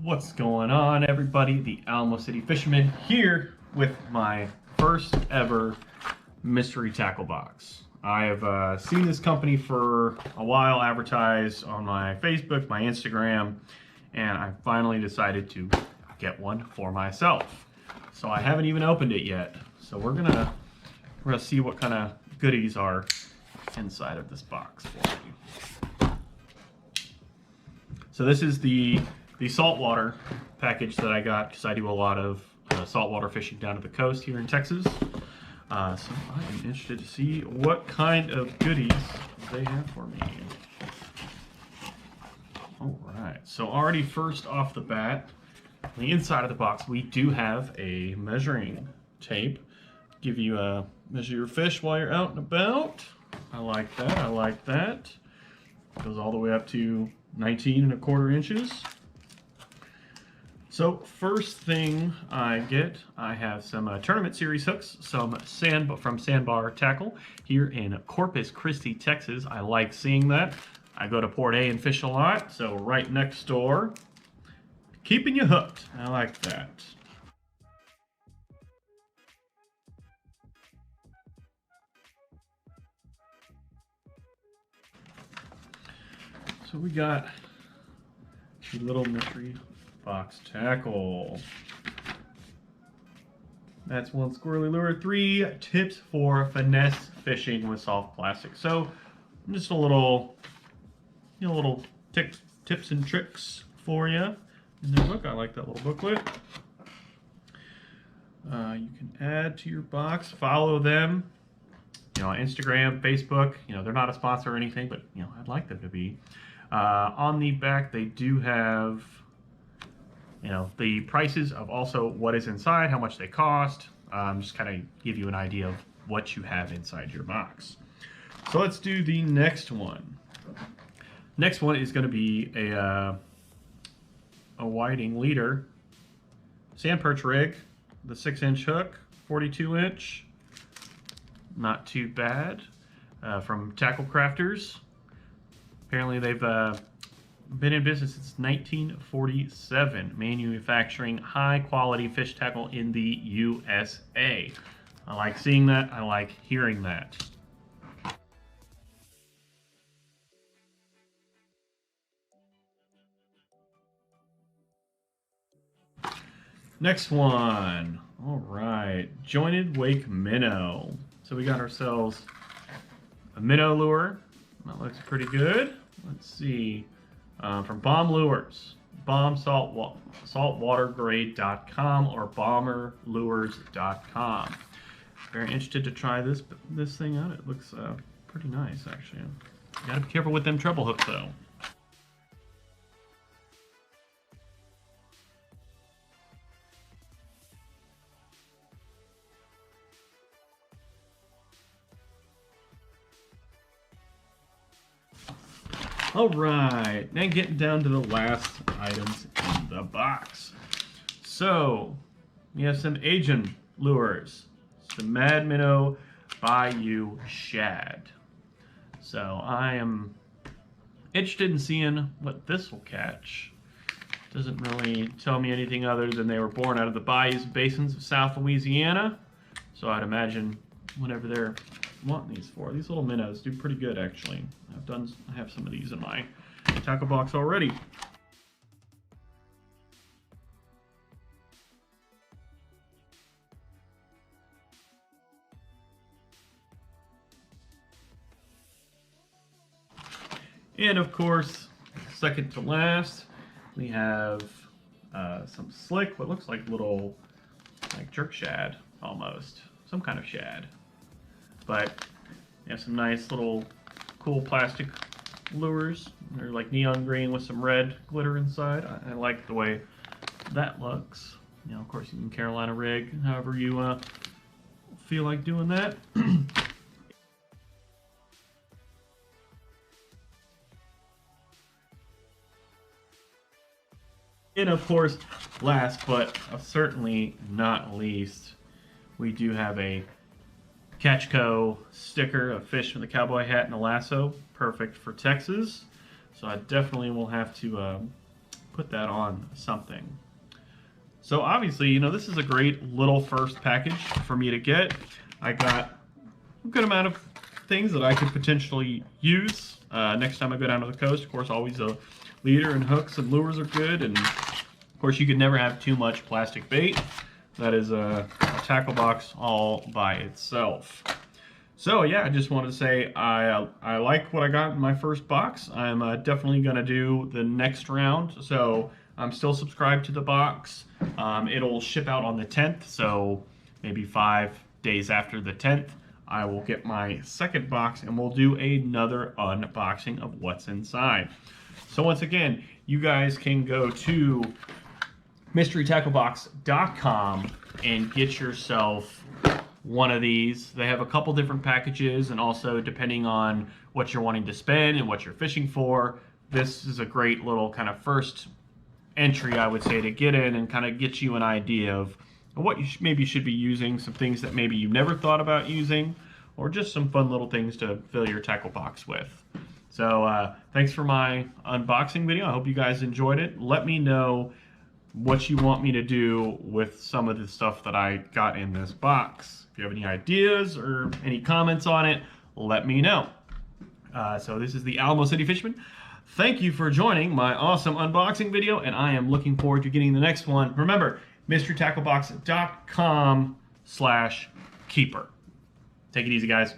What's going on, everybody? The Alamo City Fisherman here with my first ever mystery tackle box. I have seen this company for a while advertised on my Facebook, my Instagram, and I finally decided to get one for myself. So I haven't even opened it yet. So we're gonna see what kind of goodies are inside of this box for me. So this is the saltwater package that I got because I do a lot of saltwater fishing down to the coast here in Texas. So I am interested to see what kind of goodies they have for me. All right, so already first off the bat, on the inside of the box, we do have a measuring tape. Give you a measure your fish while you're out and about. I like that, I like that. Goes all the way up to 19¼ inches. So first thing I get, I have some tournament series hooks, some from Sandbar Tackle here in Corpus Christi, Texas. I like seeing that. I go to Port A and fish a lot, so right next door. Keeping you hooked. I like that. So we got a little mystery box tackle. That's one squirrely lure, 3 tips for finesse fishing with soft plastic. So just a little, little tips and tricks for you in the book. I like that little booklet. You can add to your box, follow them, on Instagram, Facebook. They're not a sponsor or anything, but I'd like them to be. On the back, they do have the prices of also what is inside, how much they cost, just kind of give you an idea of what you have inside your box. So let's do the next one. Next one is going to be a whiting leader sand perch rig, the 6-inch hook, 42-inch, not too bad, from Tackle Crafters. Apparently they've been in business since 1947, manufacturing high-quality fish tackle in the USA. I like seeing that. I like hearing that. Next one. All right, jointed wake minnow. So we got ourselves a minnow lure. That looks pretty good. Let's see. From Bomb Lures, bombsaltwatergrade.com or bomberlures.com. Very interested to try this thing out. It looks pretty nice, actually. You gotta be careful with them treble hooks, though. All right, now getting down to the last items in the box. So we have some Asian lures, some Mad Minnow Bayou Shad. So I am interested in seeing what this will catch. Doesn't really tell me anything other than they were born out of the bayous and basins of South Louisiana. So I'd imagine whatever they're wanting these for. These little minnows do pretty good, actually. I have some of these in my tackle box already. And of course, second to last, we have some slick, what looks like little, jerk shad almost, some kind of shad. But you have some nice little cool plastic lures. They're like neon green with some red glitter inside. I like the way that looks. Of course, you can Carolina rig however you feel like doing that. And of course, last but certainly not least, we do have a Catchco sticker, a fish with a cowboy hat and a lasso, perfect for Texas. So I definitely will have to put that on something. So obviously, you know, this is a great little first package for me to get. I got a good amount of things that I could potentially use next time I go down to the coast. Of course, always a leader and hooks and lures are good, and of course you could never have too much plastic bait. That is a tackle box all by itself. So yeah, I just wanted to say I like what I got in my first box. I'm definitely gonna do the next round. So I'm still subscribed to the box. It'll ship out on the 10th, so maybe 5 days after the 10th, I will get my second box and we'll do another unboxing of what's inside. So once again, you guys can go to mysterytacklebox.com and get yourself one of these. They have a couple different packages, and also depending on what you're wanting to spend and what you're fishing for, this is a great little kind of first entry, I would say, to get in and kind of get you an idea of what you maybe should be using, some things that maybe you've never thought about using, or just some fun little things to fill your tackle box with. So thanks for my unboxing video. I hope you guys enjoyed it. Let me know what you want me to do with some of the stuff that I got in this box. If you have any ideas or any comments on it, let me know. So this is the Alamo City Fisherman. Thank you for joining my awesome unboxing video, and I am looking forward to getting the next one. Remember, mysterytacklebox.com/keeper. Take it easy, guys.